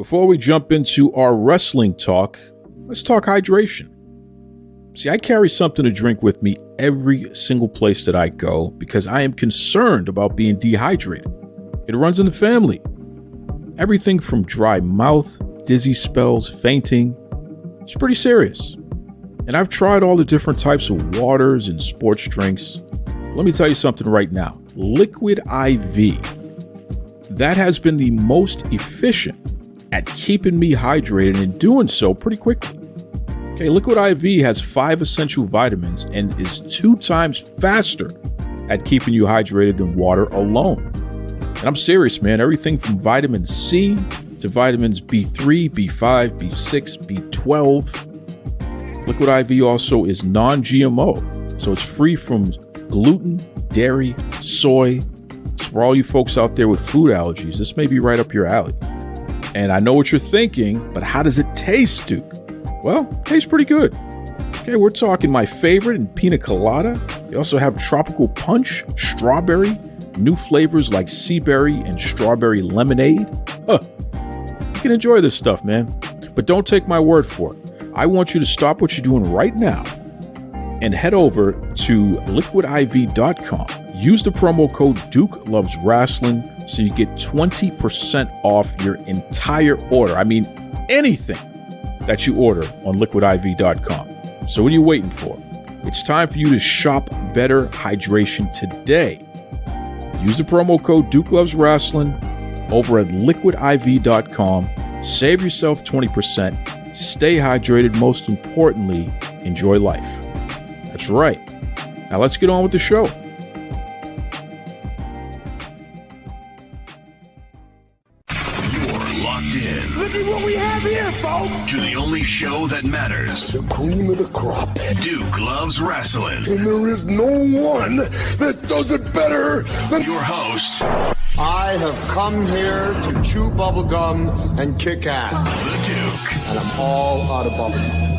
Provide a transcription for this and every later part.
Before we jump into our wrestling talk, let's talk hydration. See, I carry something to drink with me every single place that I go because I am concerned about being dehydrated. It runs in the family. Everything from dry mouth, dizzy spells, fainting. It's pretty serious. And I've tried all the different types of waters and sports drinks. Let me tell you something right now. Liquid IV. That has been the most efficient at keeping me hydrated and doing so pretty quickly. Okay, Liquid IV has 5 essential vitamins and is 2 times faster at keeping you hydrated than water alone. And I'm serious, man. Everything from vitamin C to vitamins B3, B5, B6, B12. Liquid IV also is non-GMO, so it's free from gluten, dairy, soy. So for all you folks out there with food allergies, this may be right up your alley. And I know what you're thinking, but how does it taste, Duke? Well, it tastes pretty good. Okay, we're talking my favorite in pina colada. They also have tropical punch, strawberry, new flavors like sea berry and strawberry lemonade. You can enjoy this stuff, man. But don't take my word for it. I want you to stop what you're doing right now and head over to liquidiv.com. Use the promo code Duke Loves Rasslin so you get 20% off your entire order. I mean, anything that you order on liquidiv.com. So what are you waiting for? It's time for you to shop better hydration today. Use the promo code Duke Loves Rasslin over at liquidiv.com. Save yourself 20%. Stay hydrated. Most importantly, enjoy life. That's right. Now let's get on with the show. You're locked in. Look at what we have here, folks. To the only show that matters. The cream of the crop. Duke Loves Rasslin. And there is no one that does it better than your host. I have come here to chew bubblegum and kick ass. The Duke. And I'm all out of bubblegum.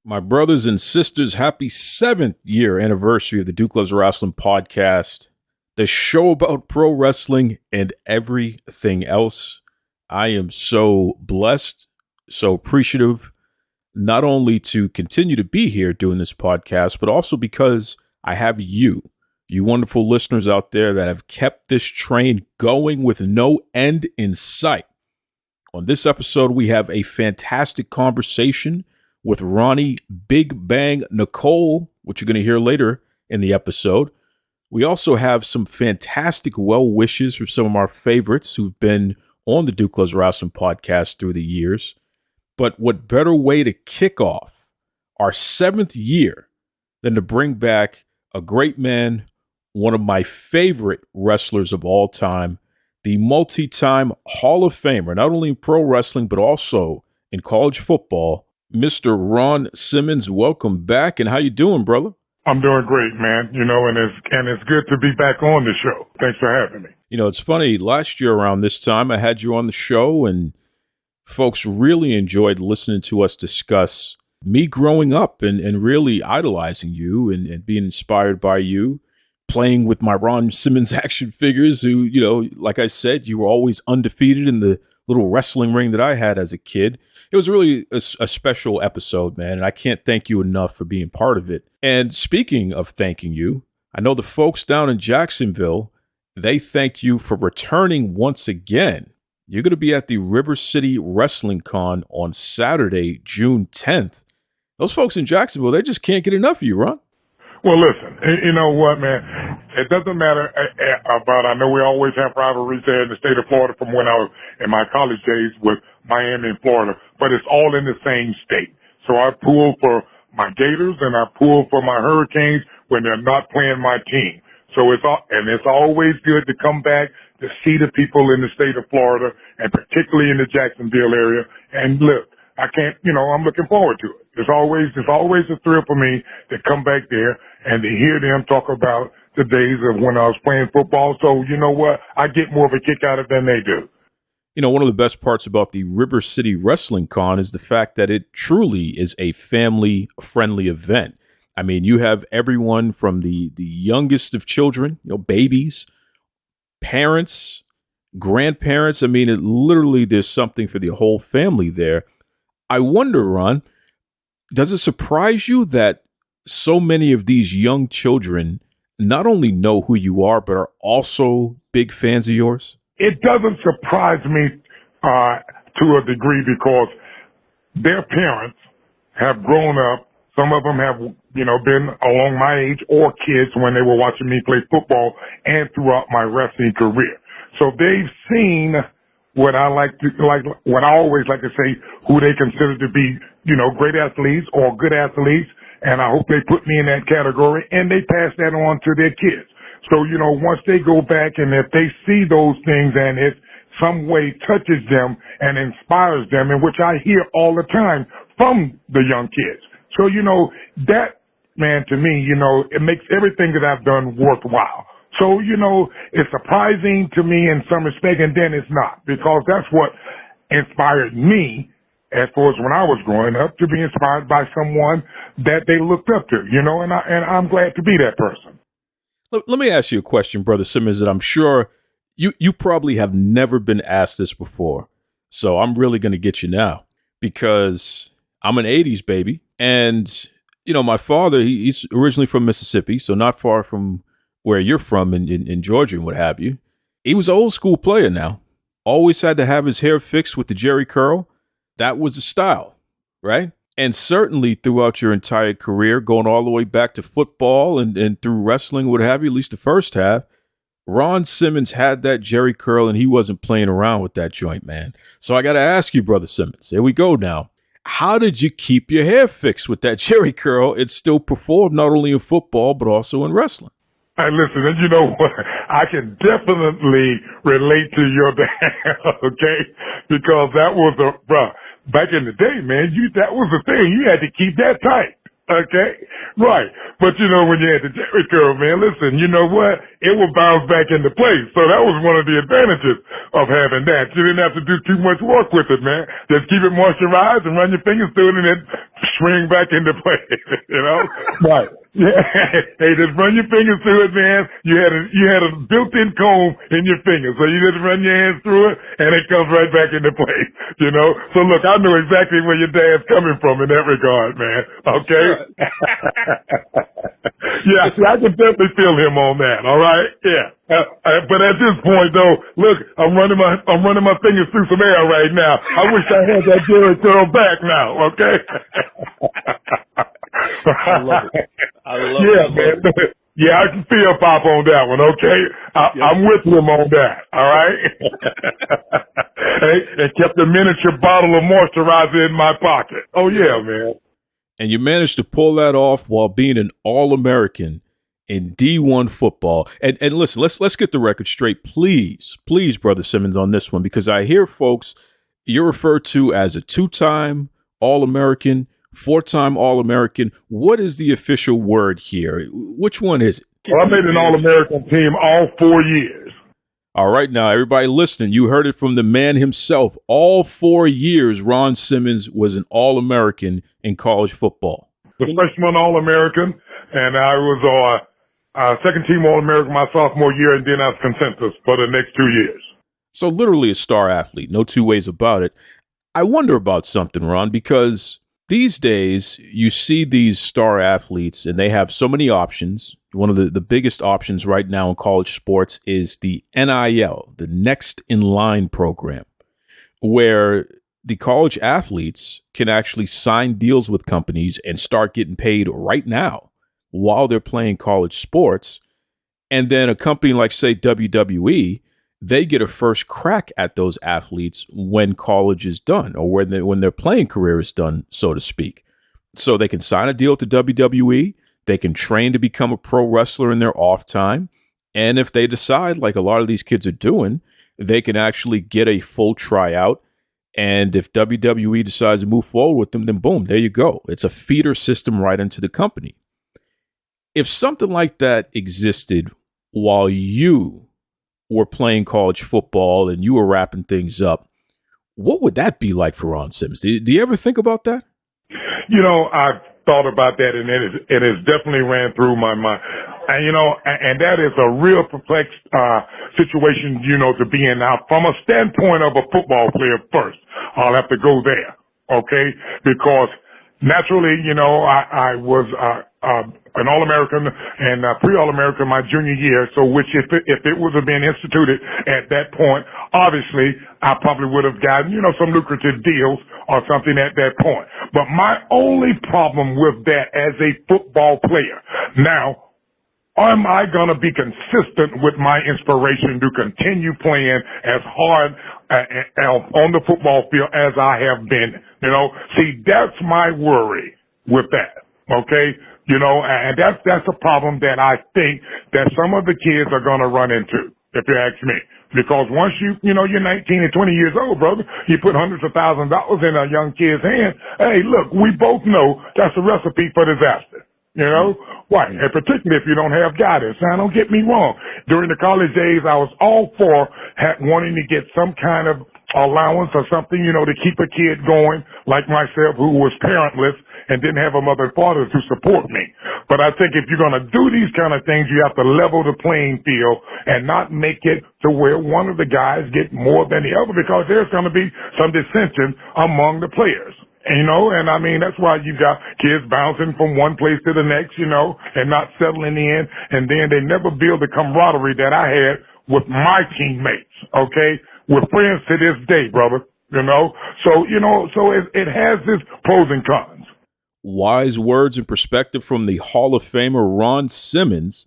My brothers and sisters, happy 7th year anniversary of the Duke Loves Wrestling podcast, the show about pro wrestling and everything else. I am so blessed, so appreciative, not only to continue to be here doing this podcast, but also because I have you wonderful listeners out there that have kept this train going with no end in sight. On this episode, we have a fantastic conversation with Roni Big Bang Nicole, which you're going to hear later in the episode. We also have some fantastic well wishes from some of our favorites who've been on the Duke Loves Wrestling podcast through the years. But what better way to kick off our 7th year than to bring back a great man, one of my favorite wrestlers of all time, the multi-time Hall of Famer, not only in pro wrestling, but also in college football, Mr. Ron Simmons. Welcome back. And how you doing, brother? I'm doing great, man. And it's good to be back on the show. Thanks for having me. It's funny. Last year around this time, I had you on the show, and folks really enjoyed listening to us discuss me growing up and really idolizing you and being inspired by you, playing with my Ron Simmons action figures who, like I said, you were always undefeated in the little wrestling ring that I had as a kid. It was really a special episode, man, and I can't thank you enough for being part of it. And speaking of thanking you, I know the folks down in Jacksonville, they thank you for returning once again. You're going to be at the River City Wrestling Con on Saturday, June 10th. Those folks in Jacksonville, they just can't get enough of you, Ron. Well, listen, you know what, man? It doesn't matter about, I know we always have rivalries there in the state of Florida from when I was in my college days with Miami and Florida, but it's all in the same state. So I pull for my Gators and I pull for my Hurricanes when they're not playing my team. So it's always good to come back to see the people in the state of Florida and particularly in the Jacksonville area. And look, I'm looking forward to it. It's always a thrill for me to come back there and to hear them talk about the days of when I was playing football. So you know what? I get more of a kick out of it than they do. One of the best parts about the River City Wrestling Con is the fact that it truly is a family-friendly event. I mean, you have everyone from the youngest of children, babies, parents, grandparents. I mean, literally there's something for the whole family there. I wonder, Ron, does it surprise you that so many of these young children not only know who you are, but are also big fans of yours? It doesn't surprise me to a degree because their parents have grown up. Some of them have, been along my age or kids when they were watching me play football and throughout my wrestling career. So they've seen what I what I always like to say, who they consider to be, great athletes or good athletes. And I hope they put me in that category and they pass that on to their kids. So, once they go back and if they see those things and it some way touches them and inspires them, and which I hear all the time from the young kids. So, that, man, to me, it makes everything that I've done worthwhile. So, it's surprising to me in some respect, and then it's not, because that's what inspired me as far as when I was growing up, to be inspired by someone that they looked up to, and I'm glad to be that person. Let me ask you a question, Brother Simmons, that I'm sure you probably have never been asked this before. So I'm really going to get you now, because I'm an 80s baby. And, my father, he's originally from Mississippi, so not far from where you're from in Georgia and what have you. He was an old school player now. Always had to have his hair fixed with the Jeri Curl. That was the style, right? And certainly throughout your entire career, going all the way back to football and through wrestling, what have you, at least the first half, Ron Simmons had that Jeri Curl, and he wasn't playing around with that joint, man. So I got to ask you, Brother Simmons, here we go now. How did you keep your hair fixed with that Jeri Curl and still perform not only in football, but also in wrestling? Hey, listen, and you know what? I can definitely relate to your dad, okay? Because that was back in the day, man, that was the thing. You had to keep that tight. Okay? Right. But when you had the Jeri Curl, man, listen, you know what? It will bounce back into place. So that was one of the advantages of having that. You didn't have to do too much work with it, man. Just keep it moisturized and run your fingers through it and then swing back into place, Right. Yeah. Hey, just run your fingers through it, man. You had a built-in comb in your fingers. So you just run your hands through it and it comes right back into place, So look, I know exactly where your dad's coming from in that regard, man. Okay? Yeah, I can definitely feel him on that. All right? Yeah. But at this point, though, look, I'm running my fingers through some air right now. I wish I had that Jeri Curl back now. Okay? I love it. Man. Yeah, I can feel Pop on that one, okay? I'm with him on that, all right? Hey, and kept a miniature bottle of moisturizer in my pocket. Oh, yeah, man. And you managed to pull that off while being an All-American in D1 football. And listen, let's get the record straight, please, Brother Simmons, on this one, because I hear folks, you're referred to as a 2-time All-American, 4-time All-American. What is the official word here? Which one is it? Well, I made an All-American team all 4 years. All right, now, everybody listening, you heard it from the man himself. All 4 years, Ron Simmons was an All-American in college football. The freshman All-American, and I was second-team All-American my sophomore year, and then I was consensus for the next 2 years. So literally a star athlete, no two ways about it. I wonder about something, Ron, because these days you see these star athletes and they have so many options. One of the biggest options right now in college sports is the NIL, the Next in Line program, where the college athletes can actually sign deals with companies and start getting paid right now while they're playing college sports. And then a company like, say, WWE, they get a first crack at those athletes when college is done, or when their playing career is done, so to speak. So they can sign a deal to WWE. They can train to become a pro wrestler in their off time. And if they decide, like a lot of these kids are doing, they can actually get a full tryout. And if WWE decides to move forward with them, then boom, there you go. It's a feeder system right into the company. If something like that existed while you were playing college football and you were wrapping things up, what would that be like for Ron Simmons? Do you ever think about that? thought about that, and it has definitely ran through my mind. And, and that is a real perplexed situation, to be in. Now, from a standpoint of a football player first, I'll have to go there, okay? Because naturally, I was an All-American and pre-All-American my junior year, so which if it was been instituted at that point, obviously I probably would have gotten, some lucrative deals or something at that point. But my only problem with that as a football player, now, am I going to be consistent with my inspiration to continue playing as hard on the football field as I have been? See, that's my worry with that, okay? And that's a problem that I think that some of the kids are going to run into, if you ask me. Because once you're 19 and 20 years old, brother, you put hundreds of thousands of dollars in a young kid's hand. Hey, look, we both know that's a recipe for disaster. Why? And particularly if you don't have guidance. Now, don't get me wrong. During the college days, I was all for wanting to get some kind of allowance or something, to keep a kid going like myself who was parentless and didn't have a mother and father to support me. But I think if you're going to do these kind of things, you have to level the playing field and not make it to where one of the guys get more than the other, because there's going to be some dissension among the players. And I mean, that's why you got kids bouncing from one place to the next, and not settling in. And then they never build the camaraderie that I had with my teammates, okay? We're friends to this day, brother, So, it has its pros and cons. Wise words and perspective from the Hall of Famer Ron Simmons.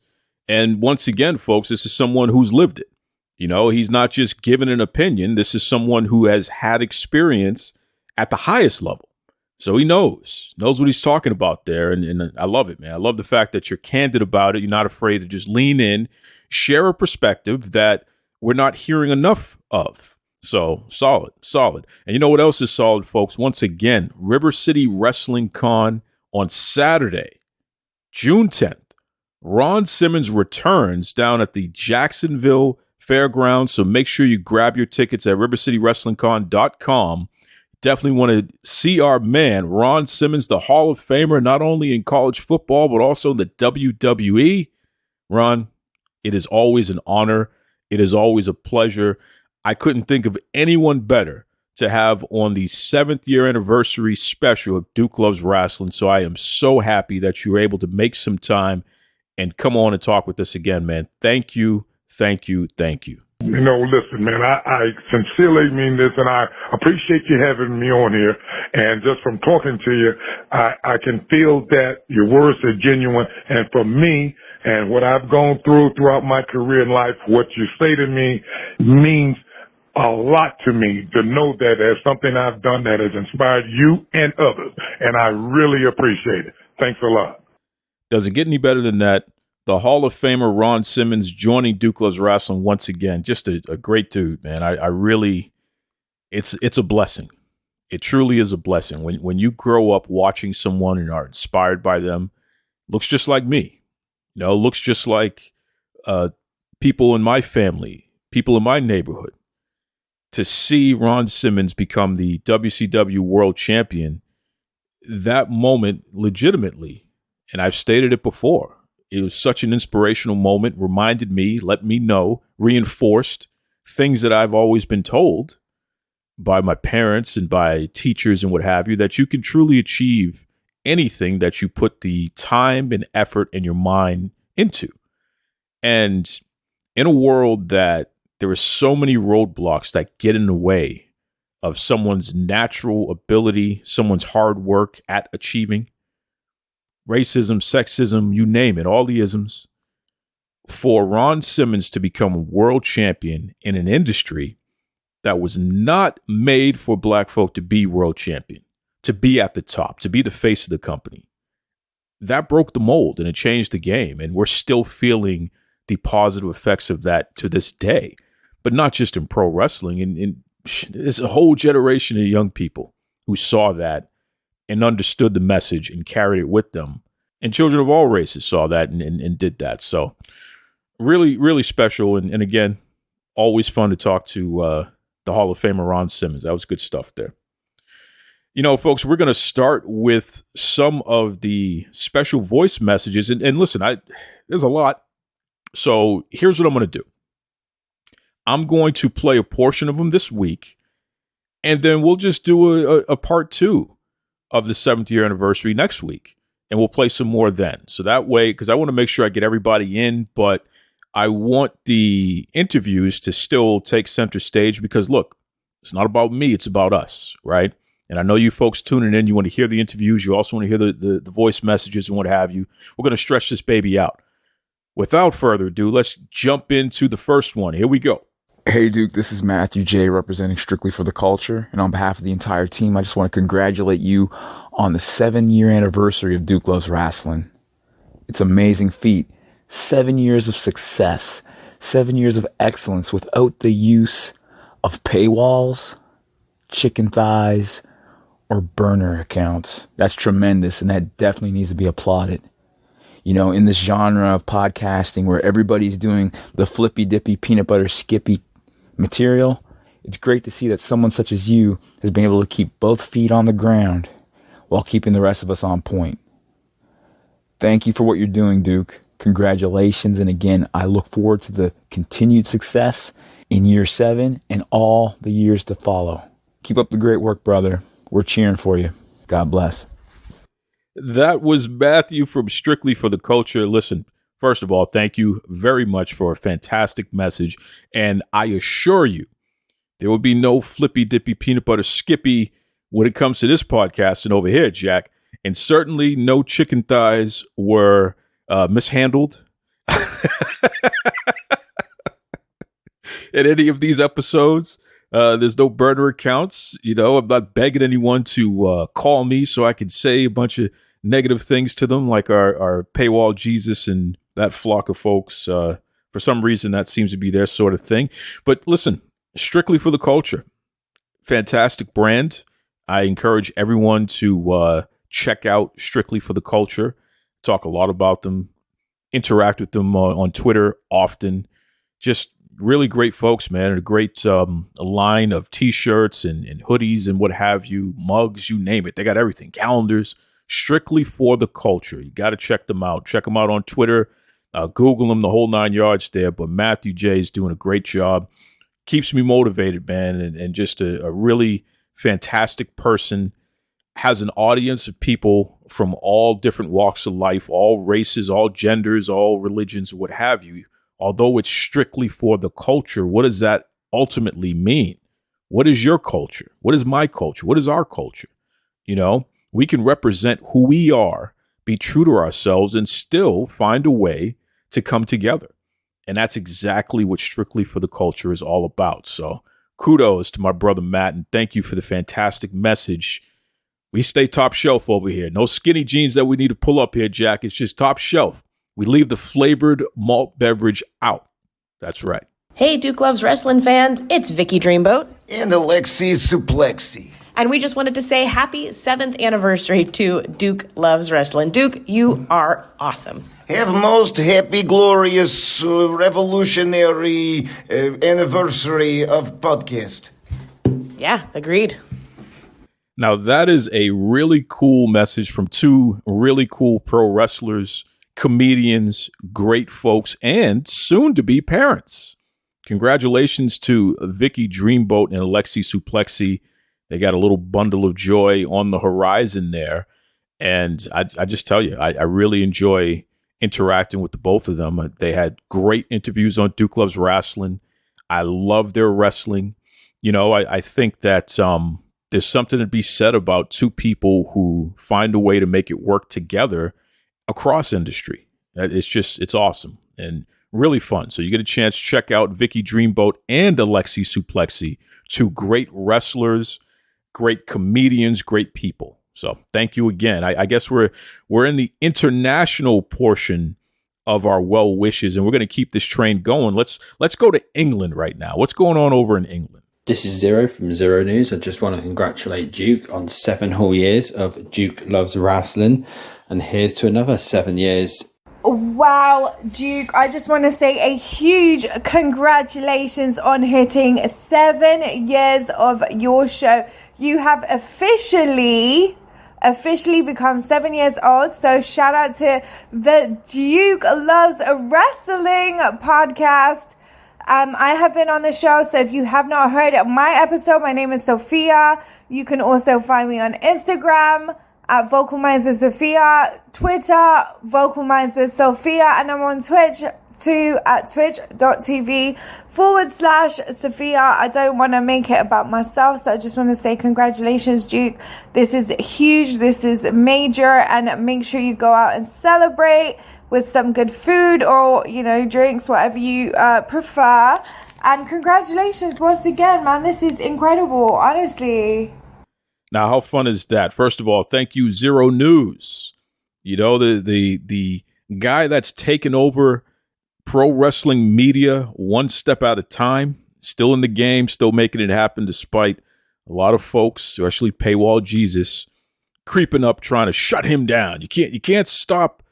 And once again, folks, this is someone who's lived it. He's not just given an opinion. This is someone who has had experience at the highest level. So he knows what he's talking about there. And I love it, man. I love the fact that you're candid about it. You're not afraid to just lean in, share a perspective that we're not hearing enough of. So solid. And you know what else is solid, folks? Once again, River City Wrestling Con on Saturday, June 10th. Ron Simmons returns down at the Jacksonville Fairgrounds. So make sure you grab your tickets at rivercitywrestlingcon.com. Definitely want to see our man, Ron Simmons, the Hall of Famer, not only in college football, but also in the WWE. Ron, it is always an honor. It is always a pleasure. I couldn't think of anyone better to have on the 7th year anniversary special of Duke Loves Rasslin. So I am so happy that you were able to make some time and come on and talk with us again, man. Thank you. Listen, man, I sincerely mean this, and I appreciate you having me on here. And just from talking to you, I can feel that your words are genuine. And for me, and what I've gone throughout my career in life, what you say to me means a lot to me, to know that there's something I've done that has inspired you and others. And I really appreciate it. Thanks a lot. Does it get any better than that? The Hall of Famer Ron Simmons joining Duke Loves Rasslin once again. Just a great dude, man. I really, it's a blessing. It truly is a blessing. When you grow up watching someone and are inspired by them, looks just like me. Looks just like people in my family, people in my neighborhood. To see Ron Simmons become the WCW World Champion, that moment legitimately, and I've stated it before, it was such an inspirational moment, reminded me, let me know, reinforced things that I've always been told by my parents and by teachers and what have you, that you can truly achieve anything that you put the time and effort and your mind into. And in a world that there are so many roadblocks that get in the way of someone's natural ability, someone's hard work at achieving, racism, sexism, you name it, all the isms, for Ron Simmons to become a world champion in an industry that was not made for black folk to be world champion, to be at the top, to be the face of the company. That broke the mold and it changed the game. And we're still feeling the positive effects of that to this day, but not just in pro wrestling. And there's a whole generation of young people who saw that and understood the message and carried it with them. And children of all races saw that and did that. So really, really special. And again, always fun to talk to the Hall of Famer Ron Simmons. That was good stuff there. You know, folks, we're going to start with some of the special voice messages. And listen, there's a lot. So here's what I'm going to do. I'm going to play a portion of them this week, and then we'll just do a part 2 of the 7th year anniversary next week, and we'll play some more then. So that way, because I want to make sure I get everybody in, but I want the interviews to still take center stage because, look, it's not about me, it's about us, right? And I know you folks tuning in, you want to hear the interviews, you also want to hear the voice messages and what have you. We're going to stretch this baby out. Without further ado, let's jump into the first one. Here we go. Hey, Duke, this is Matthew J. representing Strictly for the Culture. And on behalf of the entire team, I just want to congratulate you on the 7-year anniversary of Duke Loves Rasslin. It's an amazing feat. 7 years of success. 7 years of excellence without the use of paywalls, chicken thighs, or burner accounts. That's tremendous, and that definitely needs to be applauded. You know, in this genre of podcasting where everybody's doing the flippy dippy peanut butter skippy material, it's great to see that someone such as you has been able to keep both feet on the ground while keeping the rest of us on point. Thank you for what you're doing, Duke. Congratulations. And again, I look forward to the continued success in year 7 and all the years to follow. Keep up the great work, brother. We're cheering for you. God bless. That was Matthew from Strictly for the Culture. Listen, first of all, thank you very much for a fantastic message. And I assure you, there will be no flippy dippy peanut butter skippy when it comes to this podcasting over here, Jack. And certainly no chicken thighs were mishandled in any of these episodes. There's no burner accounts. You know, I'm not begging anyone to call me so I can say a bunch of negative things to them, like our paywall Jesus and that flock of folks. For some reason, that seems to be their sort of thing. But listen, Strictly for the Culture, fantastic brand. I encourage everyone to check out Strictly for the Culture. Talk a lot about them, interact with them on Twitter often. Just really great folks, man. A great line of T-shirts and hoodies and what have you, mugs, you name it. They got everything, calendars, Strictly for the Culture. You got to check them out. Check them out on Twitter. Google them, the whole 9 yards there. But Matthew J is doing a great job. Keeps me motivated, man, and just a really fantastic person. Has an audience of people from all different walks of life, all races, all genders, all religions, what have you. Although it's strictly for the culture, what does that ultimately mean? What is your culture? What is my culture? What is our culture? You know, we can represent who we are, be true to ourselves, and still find a way to come together. And that's exactly what Strictly for the Culture is all about. So kudos to my brother Matt, and thank you for the fantastic message. We stay top shelf over here. No skinny jeans that we need to pull up here, Jack. It's just top shelf. We leave the flavored malt beverage out. That's right. Hey, Duke Loves Wrestling fans. It's Vicky Dreamboat. And Alexi Suplexi. And we just wanted to say happy 7th anniversary to Duke Loves Wrestling. Duke, you are awesome. Have most happy, glorious, revolutionary anniversary of podcast. Yeah, agreed. Now, that is a really cool message from 2 really cool pro wrestlers, comedians, great folks, and soon-to-be parents. Congratulations to Vicky Dreamboat and Alexi Suplexi. They got a little bundle of joy on the horizon there. And I just tell you, I really enjoy interacting with the both of them. They had great interviews on Duke Loves Rasslin. I love their wrestling. You know, I think that there's something to be said about 2 people who find a way to make it work together across industry. It's awesome and really fun. So you get a chance to check out Vicky Dreamboat and Alexi Suplexi, 2 great wrestlers, great comedians, great people. So thank you again. I guess we're in the international portion of our well wishes, and we're going to keep this train going. Let's go to England right now. What's going on over in England? This is Zero from Zero News. I just want to congratulate Duke on 7 whole years of Duke Loves Wrestling. And here's to another 7 years. Wow, Duke, I just want to say a huge congratulations on hitting 7 years of your show. you have officially become 7 years old. So shout out to the Duke Loves Wrestling podcast. I have been on the show, so if you have not heard my episode, my name is Sophia. You can also find me on Instagram at Vocal Minds with Sophia, Twitter, Vocal Minds with Sophia, and I'm on Twitch too at twitch.tv/Sophia. I don't want to make it about myself, so I just want to say congratulations, Duke. This is huge, this is major, and make sure you go out and celebrate with some good food or, drinks, whatever you prefer. And congratulations once again, man. This is incredible, honestly. Now, how fun is that? First of all, thank you, Zero News. The guy that's taken over pro wrestling media one step at a time, still in the game, still making it happen despite a lot of folks, especially Paywall Jesus, creeping up trying to shut him down. You can't stop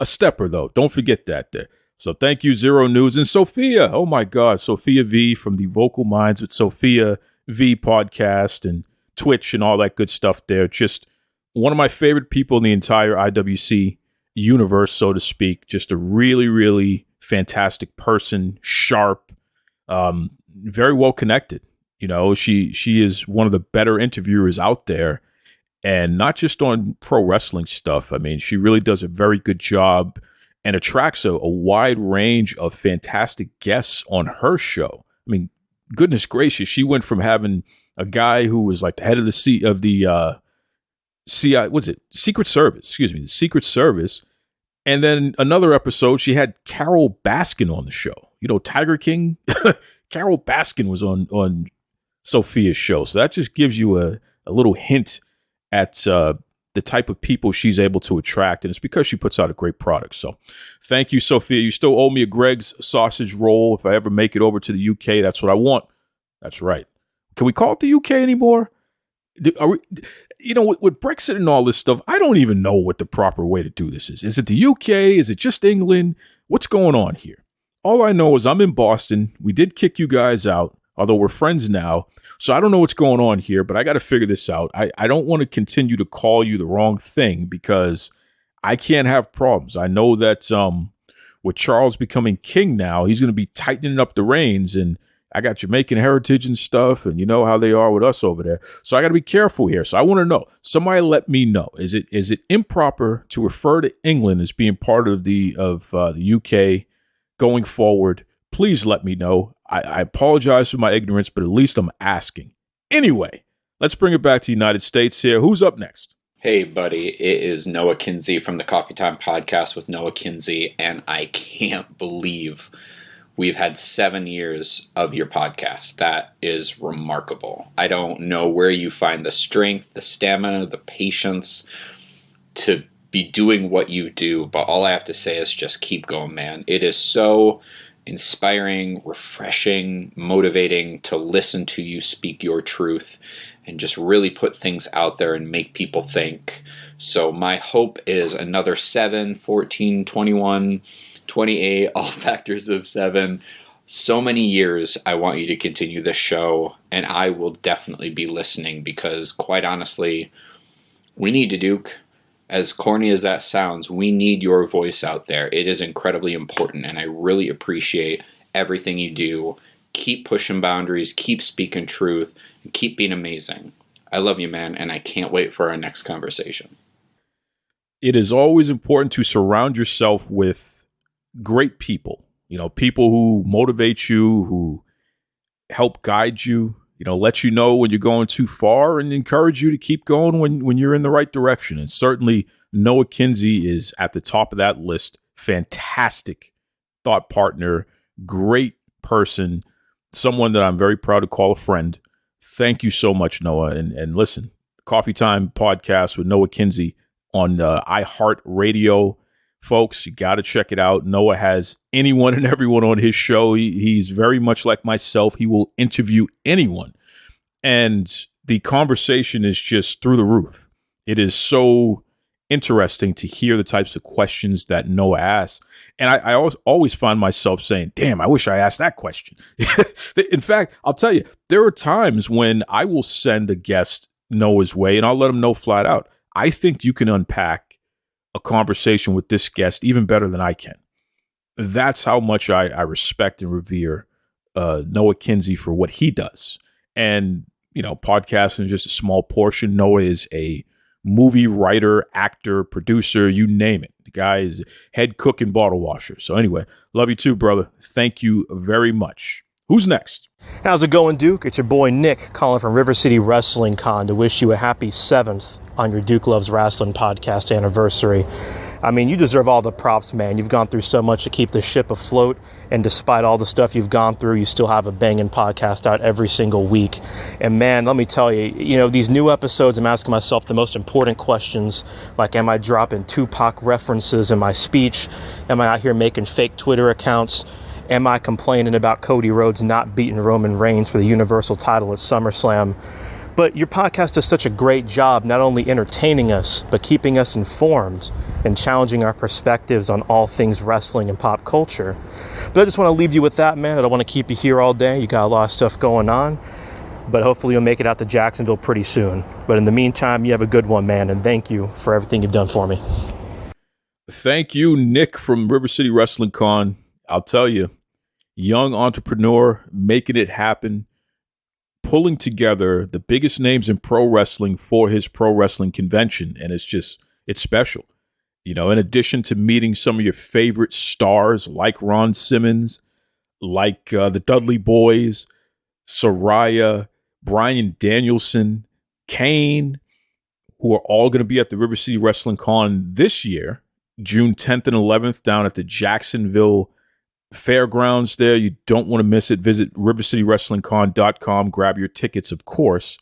a stepper, though. Don't forget that there. So thank you, Zero News. And Sophia, oh my God, Sophia V from the Vocal Minds with Sophia V podcast and Twitch and all that good stuff there. Just one of my favorite people in the entire IWC universe, so to speak. Just a really, really fantastic person, sharp, very well connected. She is one of the better interviewers out there. And not just on pro wrestling stuff. I mean, she really does a very good job and attracts a wide range of fantastic guests on her show. I mean, goodness gracious, she went from having a guy who was like the head of the Secret Service, the Secret Service. And then another episode, she had Carol Baskin on the show. Tiger King. Carol Baskin was on Sophia's show. So that just gives you a little hint at the type of people she's able to attract, and it's because she puts out a great product. So thank you, Sophia. You still owe me a Greg's sausage roll. If I ever make it over to the UK, that's what I want. That's right. Can we call it the UK anymore? Are we, with Brexit and all this stuff, I don't even know what the proper way to do this is. Is it the UK? Is it just England? What's going on here? All I know is I'm in Boston. We did kick you guys out, although we're friends now. So I don't know what's going on here, but I got to figure this out. I don't want to continue to call you the wrong thing because I can't have problems. I know that with Charles becoming king now, he's going to be tightening up the reins, and I got Jamaican heritage and stuff, and you know how they are with us over there. So I got to be careful here. So I want to know. Somebody let me know. Is it improper to refer to England as being part of the UK going forward? Please let me know. I apologize for my ignorance, but at least I'm asking. Anyway, let's bring it back to the United States here. Who's up next? Hey, buddy. It is Noah Kinsey from the Coffee Time Podcast with Noah Kinsey, and I can't believe we've had 7 years of your podcast. That is remarkable. I don't know where you find the strength, the stamina, the patience to be doing what you do, but all I have to say is just keep going, man. It is so inspiring, refreshing, motivating to listen to you speak your truth and just really put things out there and make people think. So my hope is another 7, 14, 21, 28, all factors of 7. So many years I want you to continue this show, and I will definitely be listening because, quite honestly, we need to, Duke. As corny as that sounds, we need your voice out there. It is incredibly important, and I really appreciate everything you do. Keep pushing boundaries, keep speaking truth, and keep being amazing. I love you, man, and I can't wait for our next conversation. It is always important to surround yourself with great people. People who motivate you, who help guide you, let you know when you're going too far and encourage you to keep going when you're in the right direction. And certainly Noah Kinsey is at the top of that list. Fantastic thought partner, great person, someone that I'm very proud to call a friend. Thank you so much, Noah. And listen, Coffee Time Podcast with Noah Kinsey on iHeartRadio. Folks, you got to check it out. Noah has anyone and everyone on his show. He's very much like myself. He will interview anyone. And the conversation is just through the roof. It is so interesting to hear the types of questions that Noah asks. And I always find myself saying, damn, I wish I asked that question. In fact, I'll tell you, there are times when I will send a guest Noah's way, and I'll let him know flat out. I think you can unpack a conversation with this guest even better than I can. That's how much I respect and revere Noah Kinsey for what he does. And, podcasting is just a small portion. Noah is a movie writer, actor, producer, you name it. The guy is head cook and bottle washer. So anyway, love you too, brother. Thank you very much. Who's next? How's it going, Duke? It's your boy Nick calling from River City Wrestling Con to wish you a happy 7th on your Duke Loves Wrestling podcast anniversary. I mean, you deserve all the props, man. You've gone through so much to keep the ship afloat, and despite all the stuff you've gone through, you still have a banging podcast out every single week. And man, let me tell you, these new episodes, I'm asking myself the most important questions, like, am I dropping Tupac references in my speech? Am I out here making fake Twitter accounts? Am I complaining about Cody Rhodes not beating Roman Reigns for the Universal title at SummerSlam? But your podcast does such a great job not only entertaining us, but keeping us informed and challenging our perspectives on all things wrestling and pop culture. But I just want to leave you with that, man. I don't want to keep you here all day. You got a lot of stuff going on. But hopefully you'll make it out to Jacksonville pretty soon. But in the meantime, you have a good one, man. And thank you for everything you've done for me. Thank you, Nick from River City Wrestling Con. I'll tell you, young entrepreneur, making it happen, pulling together the biggest names in pro wrestling for his pro wrestling convention. And it's special. In addition to meeting some of your favorite stars like Ron Simmons, like the Dudley Boys, Soraya, Bryan Danielson, Kane, who are all going to be at the River City Wrestling Con this year, June 10th and 11th, down at the Jacksonville Fairgrounds there. You don't want to miss it. Visit rivercitywrestlingcon.com. Grab your tickets, of course.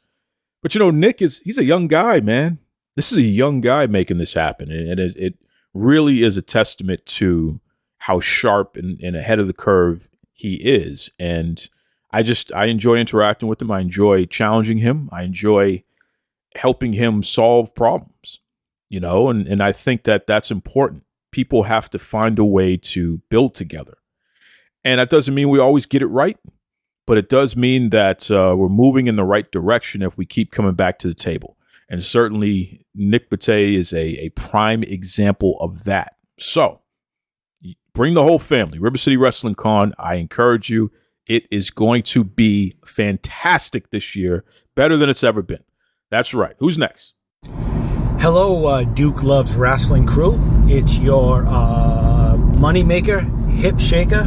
But, Nick he's a young guy, man. This is a young guy making this happen. And it really is a testament to how sharp and ahead of the curve he is. And I enjoy interacting with him. I enjoy challenging him. I enjoy helping him solve problems, and I think that that's important. People have to find a way to build together. And that doesn't mean we always get it right, but it does mean that we're moving in the right direction if we keep coming back to the table. And certainly Nick Batey is a prime example of that. So bring the whole family. River City Wrestling Con, I encourage you. It is going to be fantastic this year, better than it's ever been. That's right. Who's next? Hello, Duke Loves Wrestling crew. It's your moneymaker, hip shaker,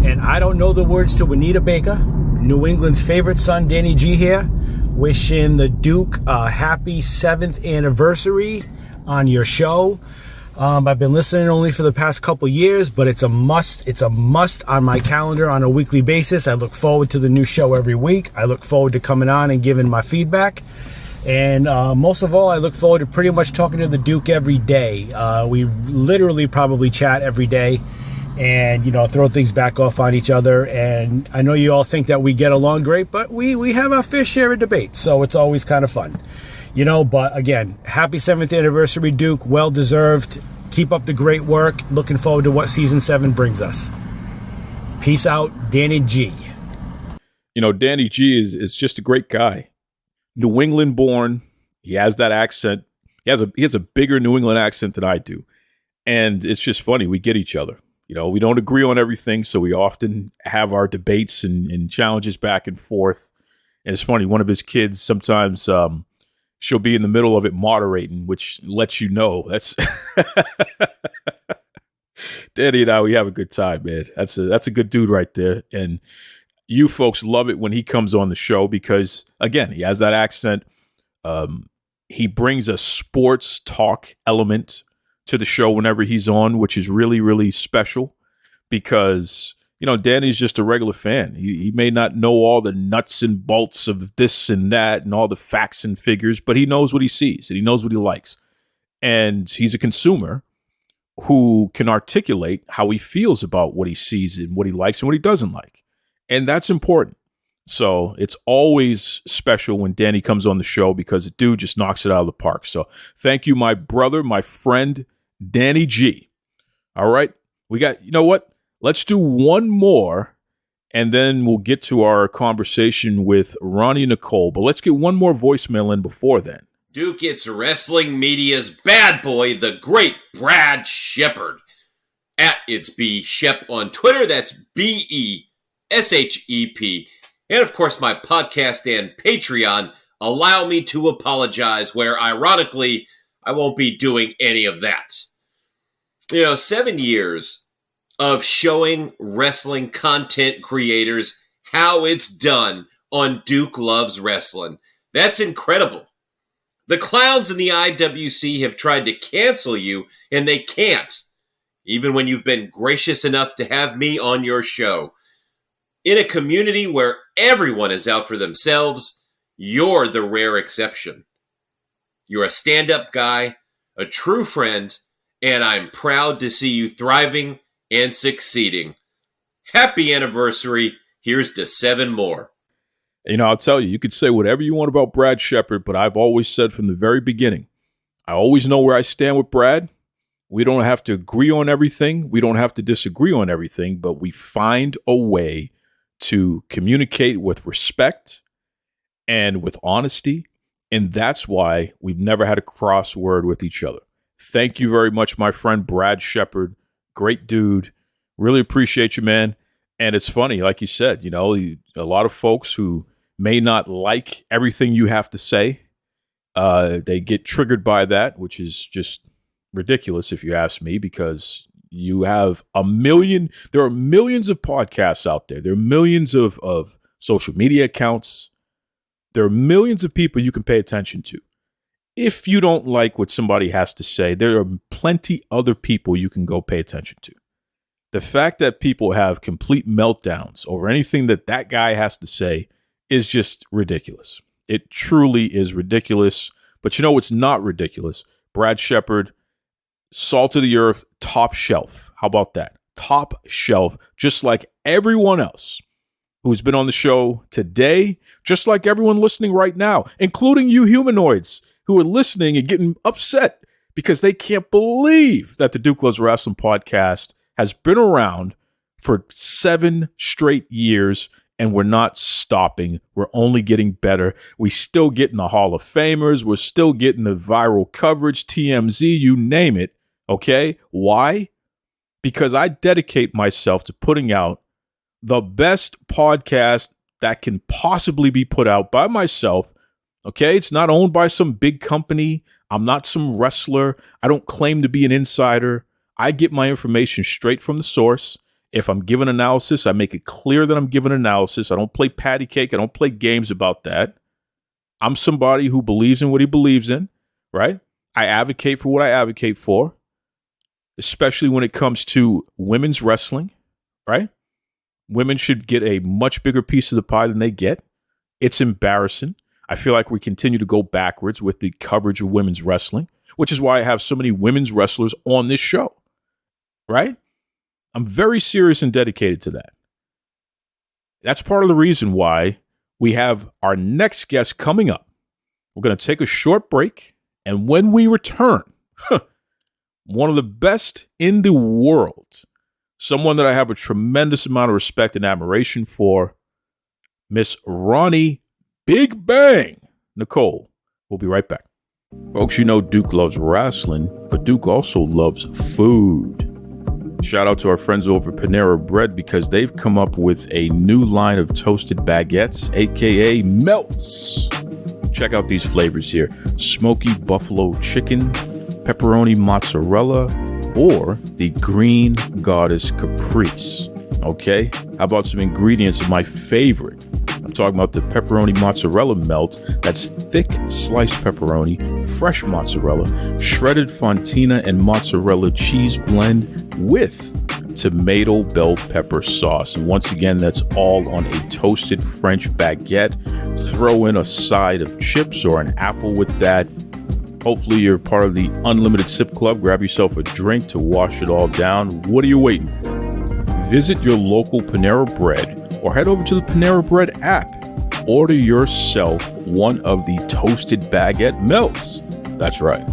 and I don't know the words to Anita Baker. New England's favorite son, Danny G here. Wishing the Duke a happy 7th anniversary on your show. I've been listening only for the past couple years, but it's a must. It's a must on my calendar on a weekly basis. I look forward to the new show every week. I look forward to coming on and giving my feedback. And most of all, I look forward to pretty much talking to the Duke every day. We literally probably chat every day and, throw things back off on each other. And I know you all think that we get along great, but we have our fair share of debates, so it's always kind of fun. But again, happy 7th anniversary, Duke. Well deserved. Keep up the great work. Looking forward to what season 7 brings us. Peace out, Danny G. Danny G is just a great guy. New England born. He has that accent. He has a bigger New England accent than I do. And it's just funny. We get each other. We don't agree on everything, so we often have our debates and challenges back and forth. And it's funny. One of his kids sometimes she'll be in the middle of it moderating, which lets you know that's Danny and I, we have a good time, man. That's a good dude right there. And you folks love it when he comes on the show because, again, he has that accent. He brings a sports talk element to the show whenever he's on, which is really, really special because, Danny's just a regular fan. He may not know all the nuts and bolts of this and that and all the facts and figures, but he knows what he sees and he knows what he likes. And he's a consumer who can articulate how he feels about what he sees and what he likes and what he doesn't like. And that's important. So it's always special when Danny comes on the show because the dude just knocks it out of the park. So thank you, my brother, my friend, Danny G. All right. We got, Let's do one more and then we'll get to our conversation with Roni Nicole. But let's get one more voicemail in before then. Duke, it's wrestling media's bad boy, the great Brad Shepard. At It's B Shep on Twitter. That's BESHEP. And of course, my podcast and Patreon allow me to apologize, where ironically, I won't be doing any of that. 7 years of showing wrestling content creators how it's done on Duke Loves Wrestling. That's incredible. The clowns in the IWC have tried to cancel you, and they can't, even when you've been gracious enough to have me on your show. In a community where everyone is out for themselves, you're the rare exception. You're a stand-up guy, a true friend, and I'm proud to see you thriving and succeeding. Happy anniversary. Here's to 7 more. I'll tell you, you could say whatever you want about Brad Shepard, but I've always said from the very beginning, I always know where I stand with Brad. We don't have to agree on everything. We don't have to disagree on everything, but we find a way to communicate with respect and with honesty. And that's why we've never had a crossword with each other. Thank you very much, my friend Brad Shepard. Great dude. Really appreciate you, man. And it's funny, like you said, a lot of folks who may not like everything you have to say, they get triggered by that, which is just ridiculous if you ask me, because you have there are millions of podcasts out there. There are millions of social media accounts. There are millions of people you can pay attention to. If you don't like what somebody has to say, there are plenty other people you can go pay attention to. The fact that people have complete meltdowns over anything that guy has to say is just ridiculous. It truly is ridiculous. But it's not ridiculous. Brad Shepard, salt of the earth, top shelf. How about that? Top shelf, just like everyone else who's been on the show today, just like everyone listening right now, including you humanoids who are listening and getting upset because they can't believe that the Duke Loves Wrestling podcast has been around for 7 straight years, and we're not stopping. We're only getting better. We still getting the Hall of Famers. We're still getting the viral coverage, TMZ, you name it. Okay? Why? Because I dedicate myself to putting out the best podcast that can possibly be put out by myself. Okay? It's not owned by some big company. I'm not some wrestler. I don't claim to be an insider. I get my information straight from the source. If I'm giving analysis, I make it clear that I'm giving analysis. I don't play patty cake. I don't play games about that. I'm somebody who believes in what he believes in, right? I advocate for what I advocate for, especially when it comes to women's wrestling, right? Women should get a much bigger piece of the pie than they get. It's embarrassing. I feel like we continue to go backwards with the coverage of women's wrestling, which is why I have so many women's wrestlers on this show. Right? I'm very serious and dedicated to that. That's part of the reason why we have our next guest coming up. We're going to take a short break, and when we return, one of the best in the world, someone that I have a tremendous amount of respect and admiration for, Miss Roni Big Bang Nicole. We'll be right back. Folks, Duke loves wrestling, but Duke also loves food. Shout out to our friends over at Panera Bread, because they've come up with a new line of toasted baguettes, aka melts. Check out these flavors here: smoky buffalo chicken, pepperoni mozzarella, or the green goddess caprese. Okay, how about some ingredients of my favorite? I'm talking about the pepperoni mozzarella melt. That's thick sliced pepperoni, fresh mozzarella, shredded fontina and mozzarella cheese blend with tomato bell pepper sauce. And once again, that's all on a toasted French baguette. Throw in a side of chips or an apple with that. Hopefully you're part of the Unlimited Sip Club. Grab yourself a drink to wash it all down. What are you waiting for? Visit your local Panera Bread or head over to the Panera Bread app. Order yourself one of the toasted baguette melts. That's right.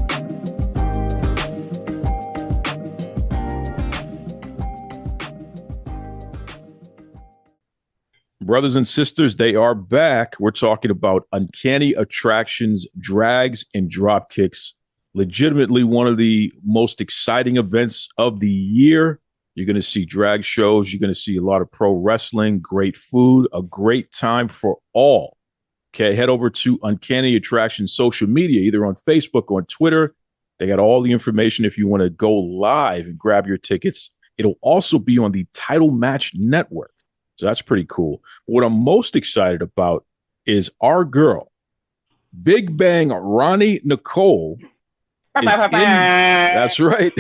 Brothers and sisters, they are back. We're talking about uncanny attractions, drags, and drop kicks. Legitimately one of the most exciting events of the year. You're going to see drag shows. You're going to see a lot of pro wrestling, great food, a great time for all. Okay, head over to Uncanny Attractions social media, either on Facebook or on Twitter. They got all the information if you want to go live and grab your tickets. It'll also be on the Title Match Network. So that's pretty cool. What I'm most excited about is our girl, Big Bang Roni Nicole. That's right.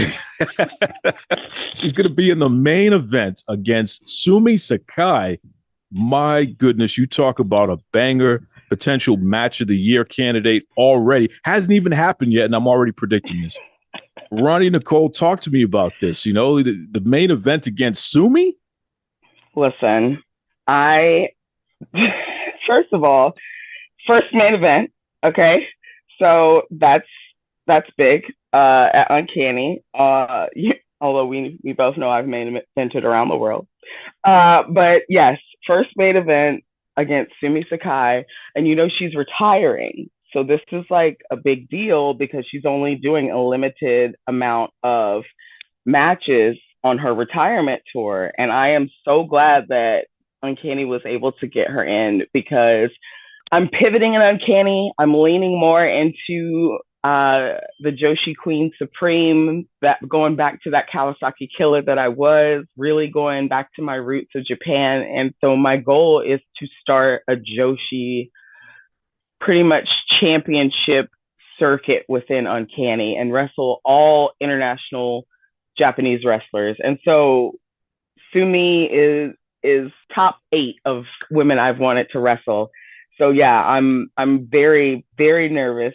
She's going to be in the main event against Sumi Sakai. My goodness, you talk about a banger, potential match of the year candidate already. Hasn't even happened yet, and I'm already predicting this. Roni Nicole, talk to me about this. You know, the main event against Sumi? Listen, first of all, first main event, okay? So that's big at Uncanny. Although we both know I've main evented around the world. But yes, first main event against Sumi Sakai, and you know she's retiring. So this is like a big deal because she's only doing a limited amount of matches on her retirement tour. And I am so glad that Uncanny was able to get her in because I'm pivoting in Uncanny. I'm leaning more into the Joshi Queen Supreme, that going back to that Kawasaki Killer that I was, really going back to my roots of Japan. And so my goal is to start a Joshi pretty much championship circuit within Uncanny and wrestle all international Japanese wrestlers. And so Sumi is top 8 of women I've wanted to wrestle. So yeah, I'm very, very nervous.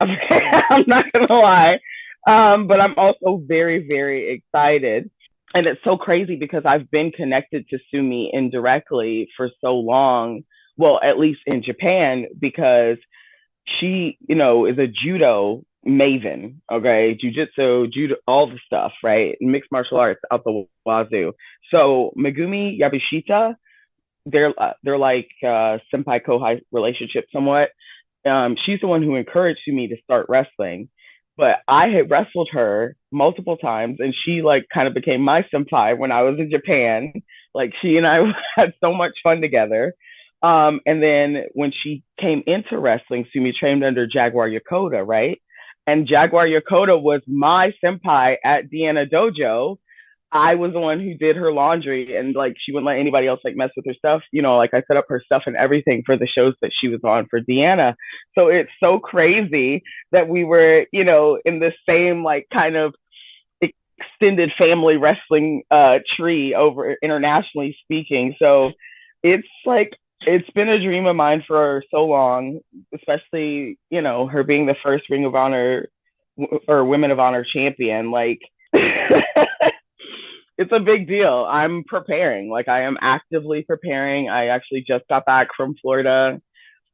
I'm not gonna lie. But I'm also very, very excited. And it's so crazy because I've been connected to Sumi indirectly for so long. Well, at least in Japan, because she, you know, is a judo maven, okay, jujitsu, judo, all the stuff, right? Mixed martial arts out the wazoo. So Megumi Yabashita, they're like senpai kohai relationship somewhat. She's the one who encouraged me to start wrestling, but I had wrestled her multiple times, and she like kind of became my senpai when I was in Japan. Like she and I had so much fun together. And then when she came into wrestling, Sumi trained under Jaguar Yokota, right? And Jaguar Yokota was my senpai at Deanna Dojo. I was the one who did her laundry, and like she wouldn't let anybody else like mess with her stuff. You know, like I set up her stuff and everything for the shows that she was on for Deanna. So it's so crazy that we were, you know, in the same like kind of extended family wrestling tree over internationally speaking. So it's like, it's been a dream of mine for so long, especially, you know, her being the first Ring of Honor or Women of Honor champion. Like, it's a big deal. I'm preparing. Like, I am actively preparing. I actually just got back from Florida.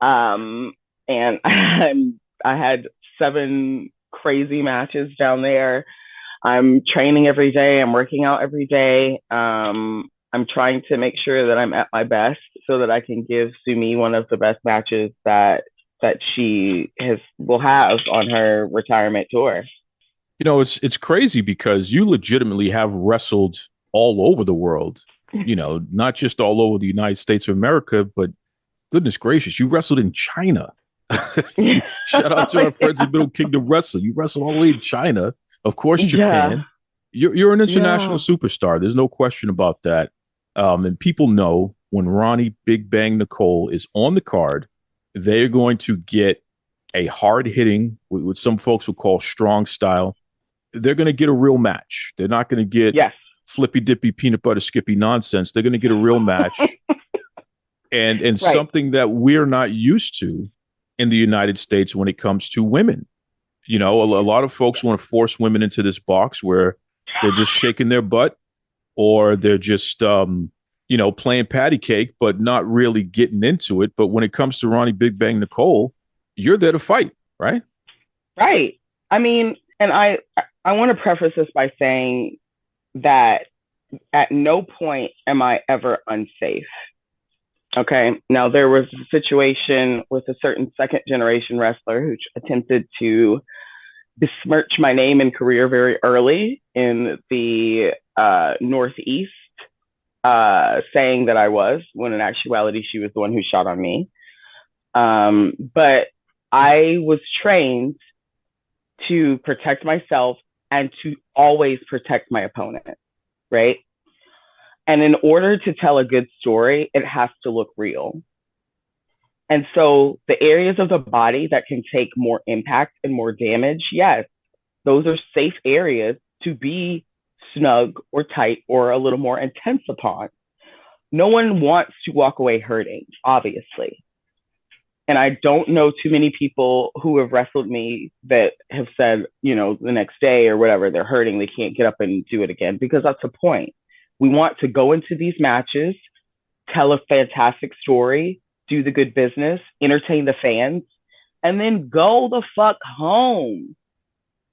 And I had 7 crazy matches down there. I'm training every day. I'm working out every day. I'm trying to make sure that I'm at my best so that I can give Sumi one of the best matches that she will have on her retirement tour. You know, it's crazy because you legitimately have wrestled all over the world, you know, not just all over the United States of America, but goodness gracious, you wrestled in China. Shout out to our friends at Middle Kingdom Wrestling. You wrestled all the way in China, of course, Japan. Yeah. You're an international superstar. There's no question about that. And people know when Roni Big Bang Nicole is on the card, they're going to get a hard-hitting, what some folks would call strong style. They're going to get a real match. They're not going to get flippy-dippy, peanut butter skippy nonsense. They're going to get a real match. and something that we're not used to in the United States when it comes to women. You know, a lot of folks want to force women into this box where they're just shaking their butt, or they're just, you know, playing patty cake, but not really getting into it. But when it comes to Roni Big Bang Nicole, you're there to fight, right? Right. I mean, and I want to preface this by saying that at no point am I ever unsafe. Okay. Now, there was a situation with a certain second generation wrestler who attempted to besmirch my name and career very early in the Northeast, saying that I was, when in actuality, she was the one who shot on me. But I was trained to protect myself and to always protect my opponent, right? And in order to tell a good story, it has to look real. And so the areas of the body that can take more impact and more damage, yes, those are safe areas to be snug or tight or a little more intense upon. No one wants to walk away hurting, obviously. And I don't know too many people who have wrestled me that have said, the next day or whatever, they're hurting, they can't get up and do it again, because that's the point. We want to go into these matches, tell a fantastic story, do the good business, entertain the fans, and then go the fuck home.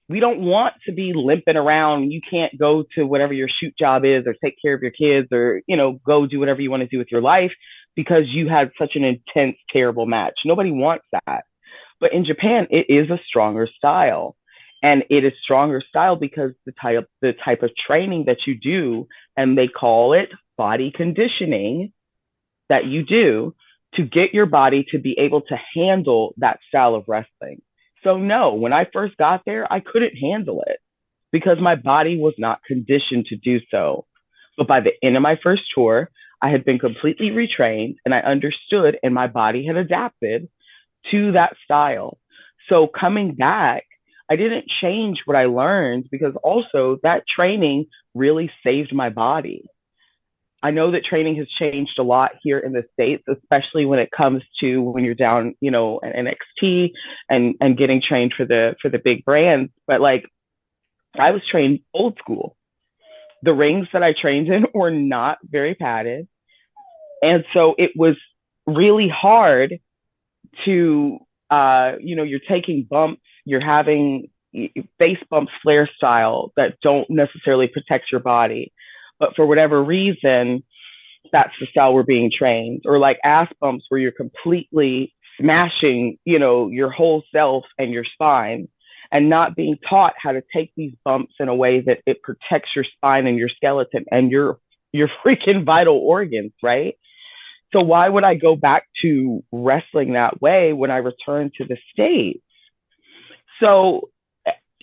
We don't want to be limping around. You can't go to whatever your shoot job is or take care of your kids or, go do whatever you want to do with your life because you had such an intense, terrible match. Nobody wants that. But in Japan, it is a stronger style. And it is stronger style because the type of training that you do, and they call it body conditioning, that you do to get your body to be able to handle that style of wrestling. So no, when I first got there, I couldn't handle it because my body was not conditioned to do so. But by the end of my first tour, I had been completely retrained and I understood, and my body had adapted to that style. So coming back, I didn't change what I learned because also that training really saved my body. I know that training has changed a lot here in the States, especially when it comes to when you're down, at NXT and getting trained for the big brands. But like, I was trained old school. The rings that I trained in were not very padded. And so it was really hard to, you're taking bumps, you're having face bumps, flare style that don't necessarily protect your body. But for whatever reason, that's the style we're being trained. Or like ass bumps where you're completely smashing, your whole self and your spine and not being taught how to take these bumps in a way that it protects your spine and your skeleton and your freaking vital organs, right? So why would I go back to wrestling that way when I return to the States? So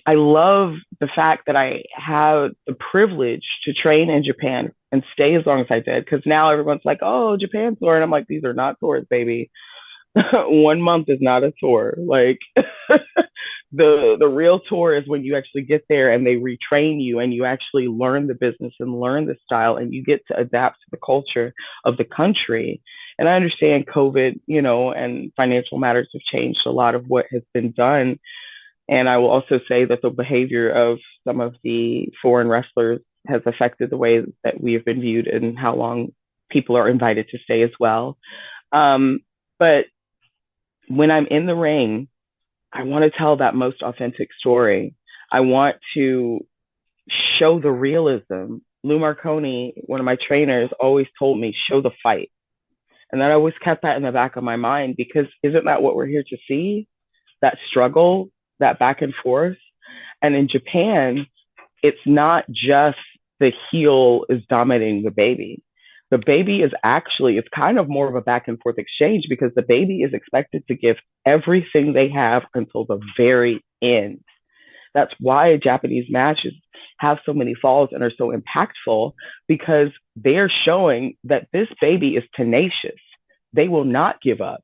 I love the fact that I had the privilege to train in Japan and stay as long as I did, because now everyone's like, oh, Japan tour. And I'm like, these are not tours, baby. 1 month is not a tour. Like the real tour is when you actually get there and they retrain you and you actually learn the business and learn the style and you get to adapt to the culture of the country. And I understand COVID, and financial matters have changed a lot of what has been done. And I will also say that the behavior of some of the foreign wrestlers has affected the way that we have been viewed and how long people are invited to stay as well. But when I'm in the ring, I want to tell that most authentic story. I want to show the realism. Lou Marconi, one of my trainers, always told me, show the fight. And I always kept that in the back of my mind because isn't that what we're here to see? That struggle, that back and forth. And in Japan, it's not just the heel is dominating the baby. The baby is actually, it's kind of more of a back and forth exchange because the baby is expected to give everything they have until the very end. That's why Japanese matches have so many falls and are so impactful, because they're showing that this baby is tenacious. They will not give up.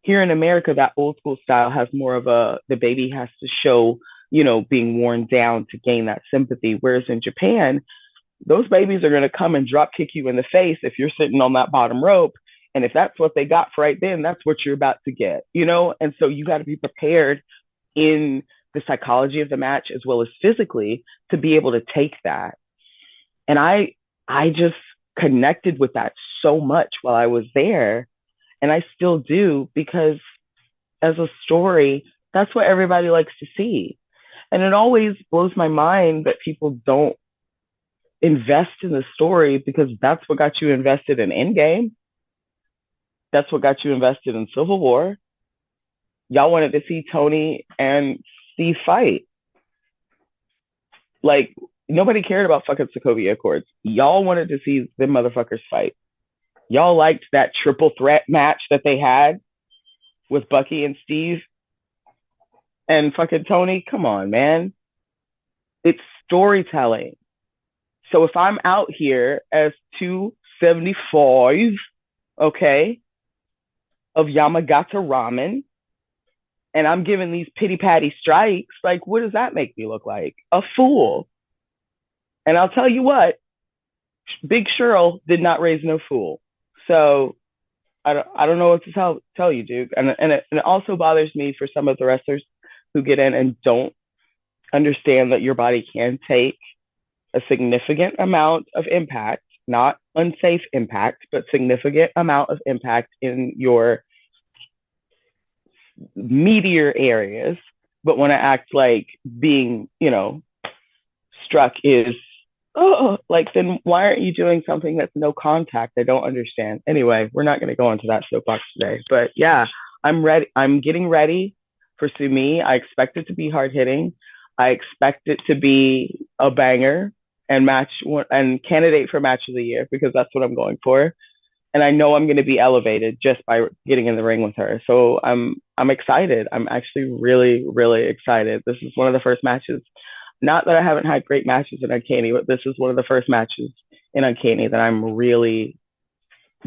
Here in America, that old school style has more of the baby has to show, being worn down to gain that sympathy. Whereas in Japan, those babies are going to come and drop kick you in the face if you're sitting on that bottom rope. And if that's what they got for right then, that's what you're about to get, And so you got to be prepared in the psychology of the match as well as physically to be able to take that. And I just connected with that so much while I was there. And I still do, because as a story, that's what everybody likes to see. And it always blows my mind that people don't invest in the story, because that's what got you invested in Endgame. That's what got you invested in Civil War. Y'all wanted to see Tony and Steve fight. Like, nobody cared about fucking Sokovia Accords. Y'all wanted to see them motherfuckers fight. Y'all liked that triple threat match that they had with Bucky and Steve and fucking Tony. Come on, man. It's storytelling. So if I'm out here as 275, okay, of Yamagata ramen, and I'm giving these pity patty strikes, like, what does that make me look like? A fool. And I'll tell you what, Big Cheryl did not raise no fool. So I don't know what to tell you, Duke. And it also bothers me for some of the wrestlers who get in and don't understand that your body can take a significant amount of impact, not unsafe impact, but significant amount of impact in your meatier areas, but want to act like being, struck is, then why aren't you doing something that's no contact? I don't understand. Anyway, we're not going to go into that soapbox today, but yeah, I'm ready. I'm getting ready for Sumi. I expect it to be hard hitting. I expect it to be a banger and candidate for match of the year, because that's what I'm going for. And I know I'm going to be elevated just by getting in the ring with her. So I'm excited. I'm actually really, really excited. This is one of the first matches. Not that I haven't had great matches in Uncanny, but this is one of the first matches in Uncanny that I'm really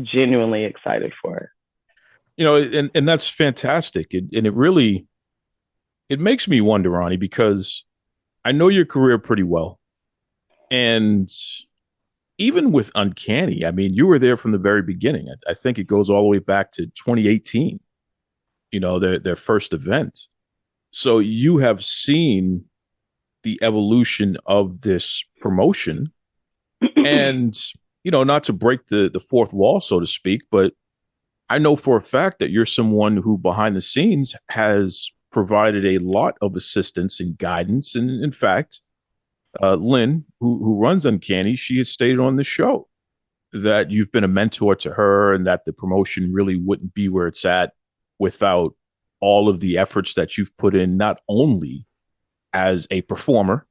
genuinely excited for. And that's fantastic. And it makes me wonder, Ronnie, because I know your career pretty well. And even with Uncanny, I mean, you were there from the very beginning. I think it goes all the way back to 2018, their first event. So you have seen the evolution of this promotion. And, not to break the fourth wall, so to speak, but I know for a fact that you're someone who behind the scenes has provided a lot of assistance and guidance. And in fact, Lynn, who runs Uncanny, she has stated on the show that you've been a mentor to her and that the promotion really wouldn't be where it's at without all of the efforts that you've put in, not only as a performer,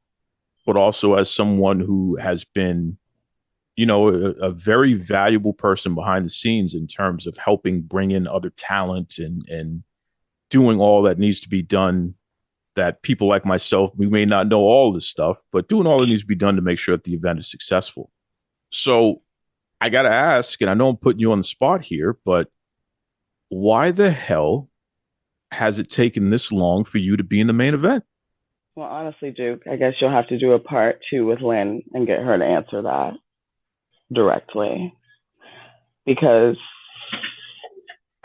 but also as someone who has been, a very valuable person behind the scenes in terms of helping bring in other talent and doing all that needs to be done, that people like myself, we may not know all this stuff, but doing all that needs to be done to make sure that the event is successful. So I got to ask, and I know I'm putting you on the spot here, but why the hell has it taken this long for you to be in the main event? Well, honestly, Duke, I guess you'll have to do a part 2 with Lynn and get her to answer that directly. Because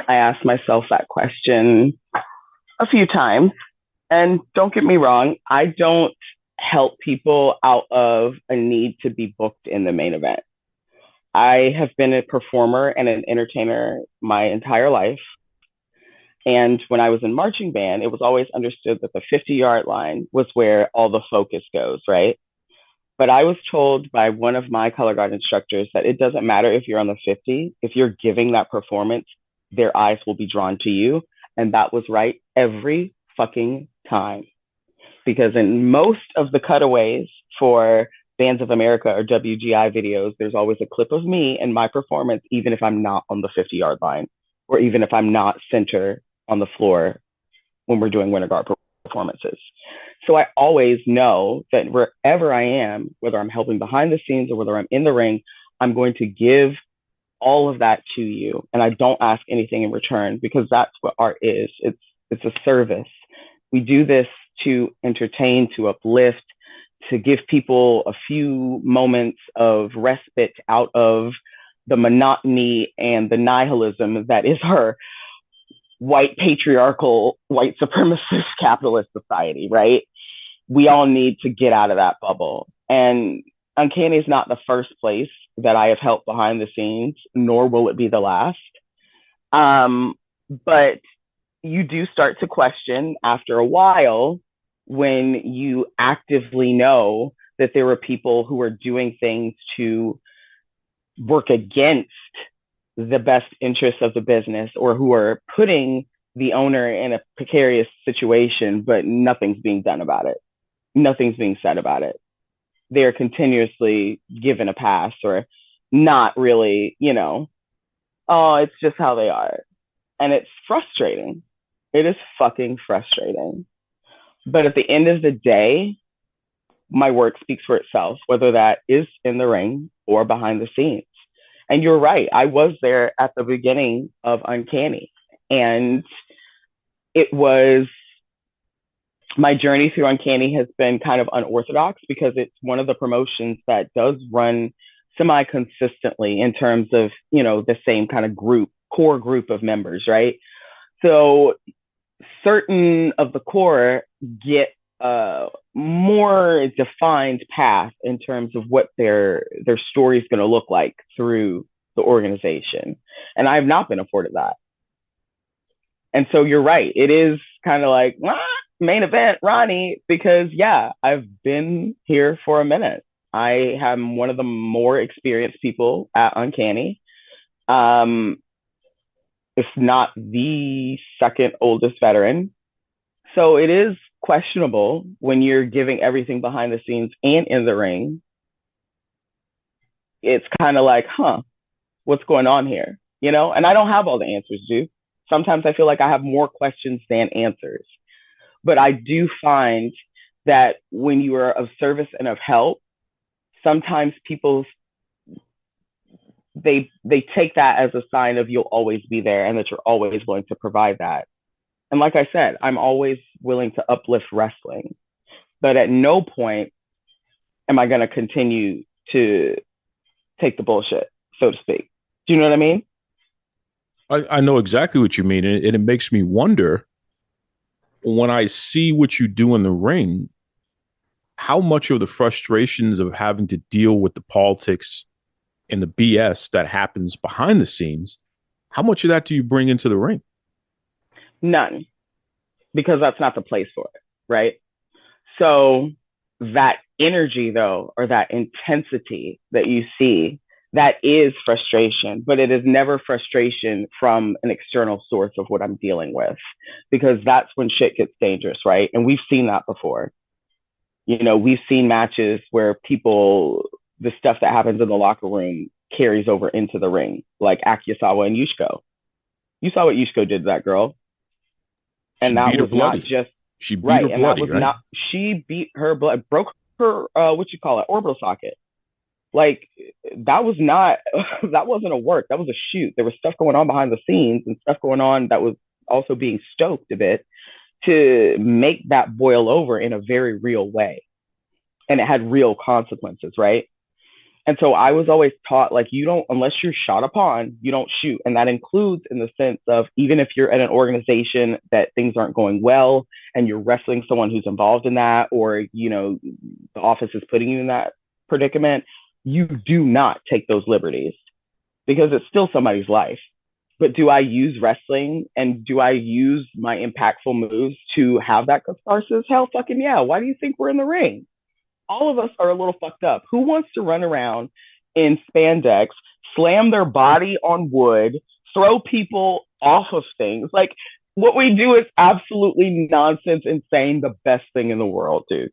I asked myself that question a few times. And don't get me wrong, I don't help people out of a need to be booked in the main event. I have been a performer and an entertainer my entire life. And when I was in marching band, it was always understood that the 50-yard line was where all the focus goes, right? But I was told by one of my color guard instructors that it doesn't matter if you're on the 50, if you're giving that performance, their eyes will be drawn to you. And that was right every fucking time. Because in most of the cutaways for Bands of America or WGI videos, there's always a clip of me and my performance, even if I'm not on the 50-yard line, or even if I'm not center on the floor when we're doing winter guard performances. So I always know that wherever I am, whether I'm helping behind the scenes or whether I'm in the ring, I'm going to give all of that to you. And I don't ask anything in return, because that's what art is. It's a service. We do this to entertain, to uplift, to give people a few moments of respite out of the monotony and the nihilism that is our white patriarchal, white supremacist capitalist society, right? We all need to get out of that bubble. And Uncanny is not the first place that I have helped behind the scenes, nor will it be the last. But you do start to question after a while when you actively know that there are people who are doing things to work against the best interests of the business or who are putting the owner in a precarious situation, but nothing's being done about it. Nothing's being said about it. They're continuously given a pass or not really, oh, it's just how they are. And it's frustrating. It is fucking frustrating. But at the end of the day, my work speaks for itself, whether that is in the ring or behind the scenes. And you're right. I was there at the beginning of Uncanny. And it was, my journey through Uncanny has been kind of unorthodox because it's one of the promotions that does run semi-consistently in terms of, the same kind of core group of members, right? So certain of the core get a more defined path in terms of what their story is going to look like through the organization. And I have not been afforded that. And so you're right. It is kind of like, main event, Ronnie, because I've been here for a minute. I am one of the more experienced people at Uncanny. If not the second oldest veteran. So it is questionable when you're giving everything behind the scenes and in the ring. It's kind of like, what's going on here? And I don't have all the answers, dude. Sometimes I feel like I have more questions than answers. But I do find that when you are of service and of help, sometimes people, they take that as a sign of you'll always be there and that you're always willing to provide that. And like I said, I'm always willing to uplift wrestling, but at no point am I going to continue to take the bullshit, so to speak. Do you know what I mean? I know exactly what you mean. And it makes me wonder, when I see what you do in the ring, how much of the frustrations of having to deal with the politics and the BS that happens behind the scenes, how much of that do you bring into the ring? None, because that's not the place for it, right? So that energy, though, or that intensity that you see, that is frustration, but it is never frustration from an external source of what I'm dealing with, because that's when shit gets dangerous, right? And we've seen that before. We've seen matches where the stuff that happens in the locker room carries over into the ring, like Akisawa and Yushiko. You saw what Yushiko did to that girl. And that was not just she beat her bloody, right? She beat her blood, broke her orbital socket. Like, that wasn't a work. That was a shoot. There was stuff going on behind the scenes and stuff going on that was also being stoked a bit to make that boil over in a very real way. And it had real consequences, right? And so I was always taught, like, unless you're shot upon, you don't shoot. And that includes in the sense of, even if you're at an organization that things aren't going well and you're wrestling someone who's involved in that, or, the office is putting you in that predicament, you do not take those liberties, because it's still somebody's life. But do I use wrestling and do I use my impactful moves to have that catharsis? Hell fucking yeah. Why do you think we're in the ring? All of us are a little fucked up. Who wants to run around in spandex, slam their body on wood, throw people off of things? Like, what we do is absolutely nonsense, insane, the best thing in the world, dude.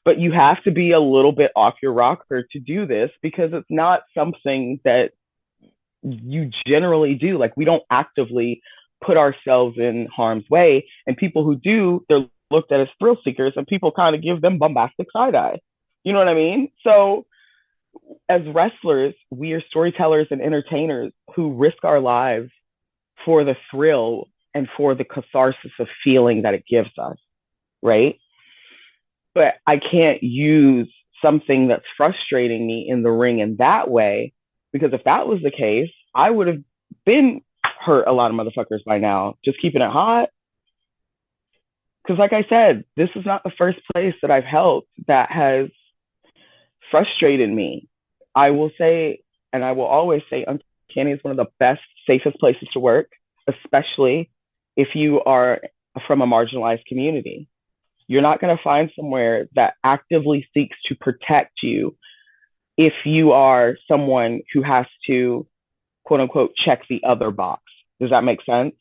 But you have to be a little bit off your rocker to do this, because it's not something that you generally do. Like, we don't actively put ourselves in harm's way. And people who do, they're looked at as thrill seekers, and people kind of give them bombastic side eye. You know what I mean? So as wrestlers, we are storytellers and entertainers who risk our lives for the thrill and for the catharsis of feeling that it gives us, right? But I can't use something that's frustrating me in the ring in that way, because if that was the case, I would have been hurt a lot of motherfuckers by now, just keeping it hot. Because like I said, this is not the first place that I've helped that has frustrated me. I will say, and I will always say, Uncanny is one of the best, safest places to work, especially if you are from a marginalized community. You're not going to find somewhere that actively seeks to protect you if you are someone who has to quote unquote check the other box. Does that make sense?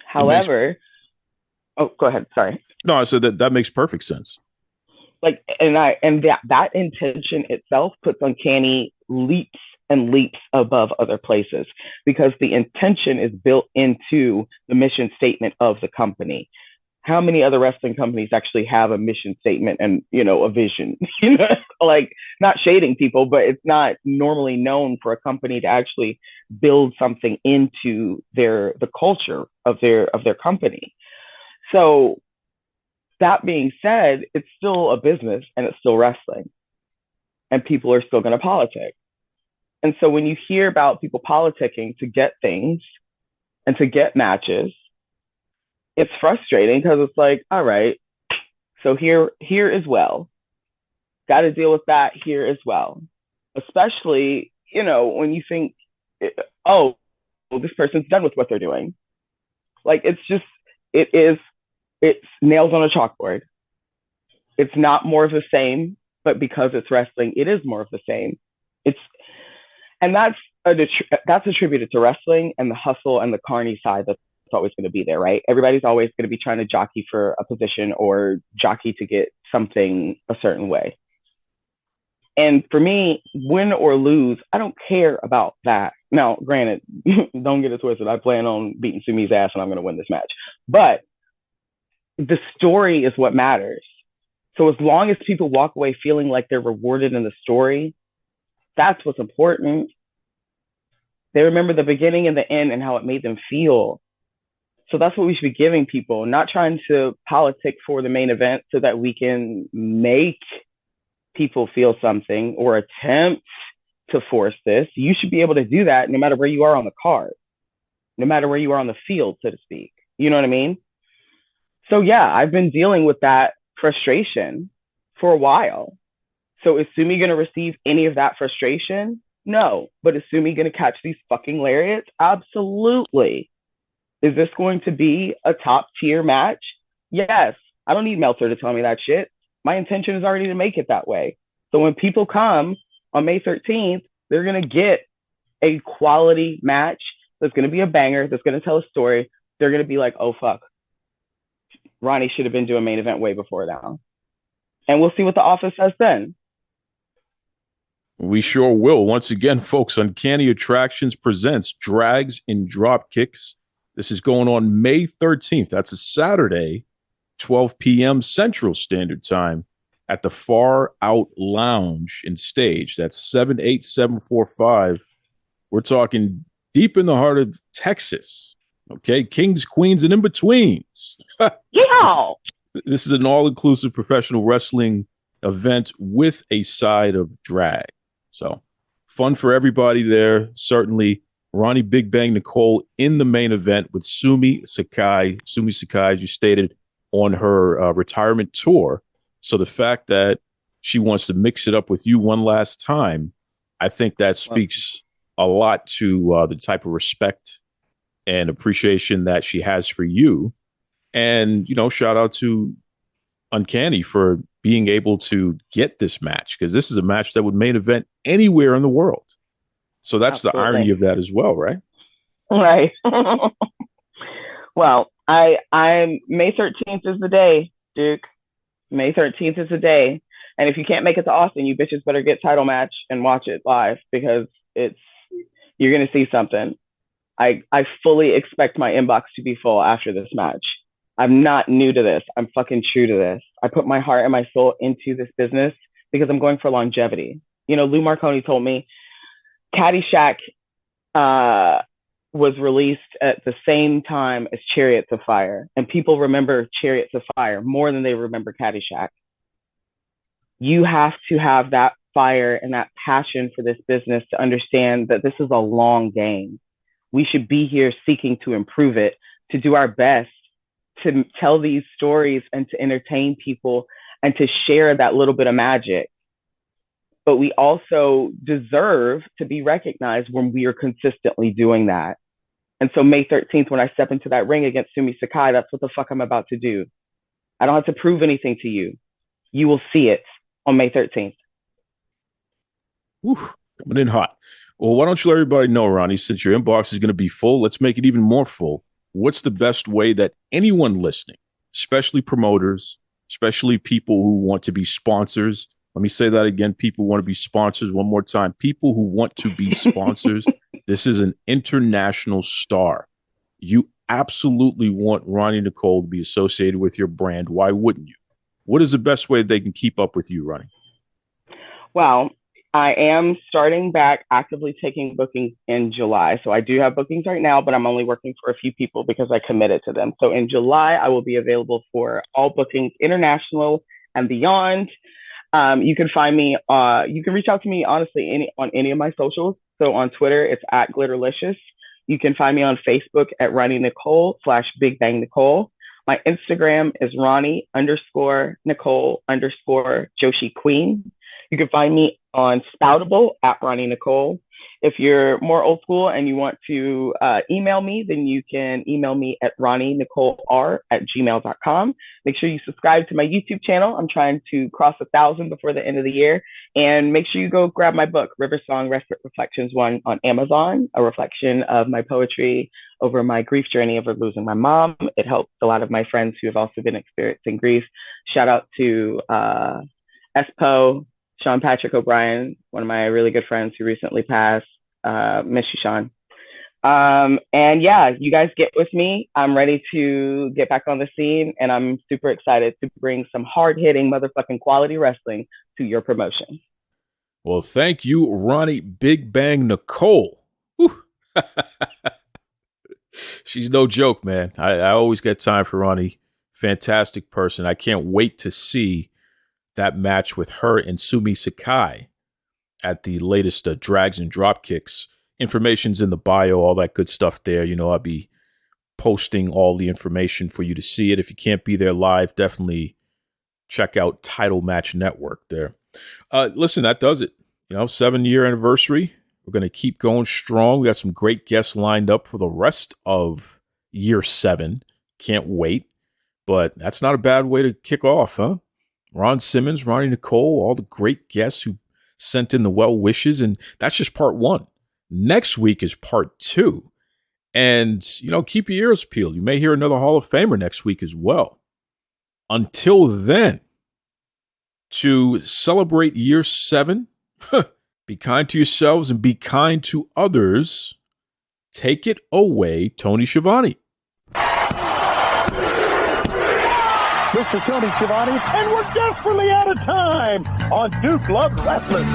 However, go ahead. Sorry. No, I said that makes perfect sense. Like, and that intention itself puts Uncanny leaps and leaps above other places, because the intention is built into the mission statement of the company. How many other wrestling companies actually have a mission statement and, a vision? Like, not shading people, but it's not normally known for a company to actually build something into the culture of their company. So that being said, it's still a business and it's still wrestling, and people are still going to politic. And so when you hear about people politicking to get things and to get matches, it's frustrating, because it's like, all right, so here as well. Got to deal with that here as well. Especially, when you think, oh, well, this person's done with what they're doing. Like, it's nails on a chalkboard. It's not more of the same, but because it's wrestling, it is more of the same. And that's attributed to wrestling and the hustle and the carny side that's always going to be there, right? Everybody's always going to be trying to jockey for a position or jockey to get something a certain way. And for me, win or lose, I don't care about that. Now, granted, don't get it twisted. I plan on beating Sumi's ass and I'm going to win this match. But the story is what matters. So as long as people walk away feeling like they're rewarded in the story, that's what's important. They remember the beginning and the end and how it made them feel. So that's what we should be giving people, not trying to politic for the main event so that we can make people feel something or attempt to force this. You should be able to do that no matter where you are on the card, no matter where you are on the field, so to speak. You know what I mean? So yeah, I've been dealing with that frustration for a while. So is Sumi going to receive any of that frustration? No. But is Sumi going to catch these fucking lariats? Absolutely. Is this going to be a top tier match? Yes. I don't need Meltzer to tell me that shit. My intention is already to make it that way. So when people come on May 13th, they're going to get a quality match that's going to be a banger, that's going to tell a story. They're going to be like, oh, fuck. Ronnie should have been doing main event way before now. And we'll see what the office says then. We sure will. Once again, folks, Uncanny Attractions presents Drags and Drop Kicks. This is going on May 13th. That's a Saturday, 12 p.m. Central Standard Time at the Far Out Lounge and Stage. That's 78745. We're talking deep in the heart of Texas. Okay, kings, queens, and in-betweens. Yeah. This is an all-inclusive professional wrestling event with a side of drag. So fun for everybody there. Certainly Roni Big Bang Nicole in the main event with Sumi Sakai. Sumi Sakai, as you stated, on her retirement tour. So the fact that she wants to mix it up with you one last time, I think that speaks a lot to the type of respect and appreciation that she has for you. And, shout out to Uncanny for being able to get this match, because this is a match that would main event anywhere in the world. So that's Absolutely. The irony of that as well, right? Right. Well, I'm May 13th is the day, Duke. May 13th is the day. And if you can't make it to Austin, you bitches better get Title Match and watch it live, because you're going to see something. I fully expect my inbox to be full after this match. I'm not new to this. I'm fucking true to this. I put my heart and my soul into this business because I'm going for longevity. Lou Marconi told me Caddyshack was released at the same time as Chariots of Fire, and people remember Chariots of Fire more than they remember Caddyshack. You have to have that fire and that passion for this business to understand that this is a long game. We should be here seeking to improve it, to do our best, to tell these stories and to entertain people and to share that little bit of magic. But we also deserve to be recognized when we are consistently doing that. And so May 13th, when I step into that ring against Sumi Sakai, that's what the fuck I'm about to do. I don't have to prove anything to you. You will see it on May 13th. Whew, coming in hot. Well, why don't you let everybody know, Ronnie, since your inbox is going to be full, let's make it even more full. What's the best way that anyone listening, especially promoters, especially people who want to be sponsors, let me say that again, people who want to be sponsors one more time, people who want to be sponsors, this is an international star. You absolutely want Roni Nicole to be associated with your brand. Why wouldn't you? What is the best way they can keep up with you, Ronnie? Well, I am starting back actively taking bookings in July. So I do have bookings right now, but I'm only working for a few people because I committed to them. So in July, I will be available for all bookings, international and beyond. You can find me, you can reach out to me, honestly, on any of my socials. So on Twitter, it's @Glitterlicious. You can find me on Facebook at Roni Nicole /Big Bang Nicole. My Instagram is Roni_Nicole_Joshi Queen. You can find me on Spoutable at Roni Nicole. If you're more old school and you want to email me, then you can email me at RoniNicoleR@gmail.com. Make sure you subscribe to my YouTube channel. I'm trying to cross 1,000 before the end of the year. And make sure you go grab my book, River Song Respite Reflections 1 on Amazon, a reflection of my poetry over my grief journey over losing my mom. It helps a lot of my friends who have also been experiencing grief. Shout out to Espo, Sean Patrick O'Brien, one of my really good friends who recently passed. Miss you, Sean. And yeah, you guys get with me. I'm ready to get back on the scene, and I'm super excited to bring some hard-hitting motherfucking quality wrestling to your promotion. Well, thank you, Roni Big Bang Nicole. She's no joke, man. I always get time for Roni. Fantastic person. I can't wait to see that match with her and Sumi Sakai at the latest Drags and Dropkicks. Information's in the bio, all that good stuff there. You know, I'll be posting all the information for you to see it. If you can't be there live, definitely check out Title Match Network there. Listen, that does it. 7-year anniversary. We're going to keep going strong. We got some great guests lined up for the rest of year 7. Can't wait. But that's not a bad way to kick off, huh? Ron Simmons, Roni Nicole, all the great guests who sent in the well wishes. And that's just part 1. Next week is part 2. And, keep your ears peeled. You may hear another Hall of Famer next week as well. Until then, to celebrate year 7, be kind to yourselves and be kind to others. Take it away, Tony Schiavone. Mr. Tony Schiavone, and we're desperately out of time on Duke Loves Wrestling.